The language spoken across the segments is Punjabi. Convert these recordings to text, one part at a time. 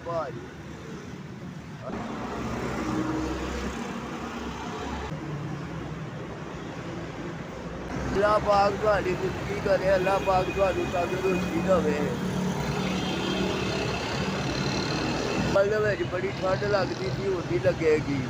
ਭਾਜੀ। ਅੱਲਾਹ ਪਾਕ ਤੁਹਾਡੀ ਜ਼ਿੰਦਗੀ ਕਰੇ, ਅੱਲਾਹ ਪਾਕ ਤੁਹਾਨੂੰ ਤੰਦਰੁਸਤੀ ਦੇਵੇ। ਦੇ ਵਿੱਚ ਬੜੀ ਠੰਡ ਲੱਗਦੀ ਸੀ, ਹੁਣ ਨਹੀਂ ਲੱਗੇਗੀ।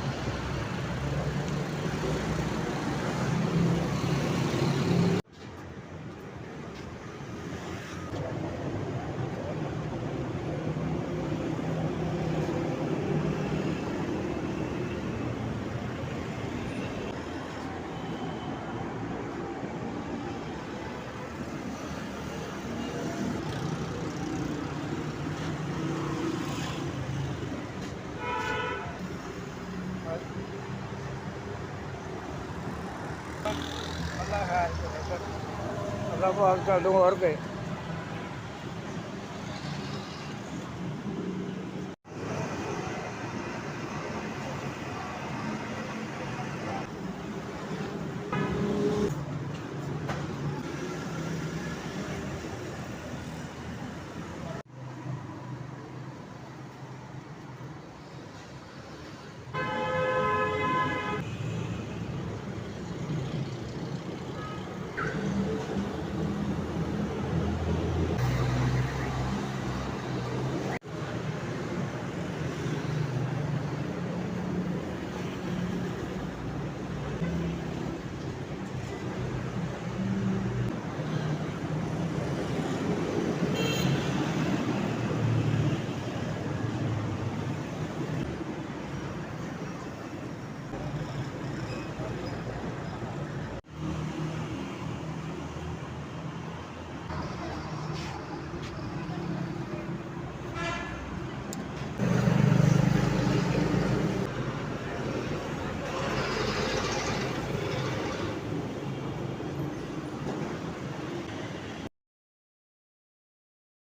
ਅੱਲਾ ਖੈਰ ਕਰੇ। ਅੱਲਾ ਪਾਕ ਤੁਹਾਨੂੰ ਹੋਰ ਕੇ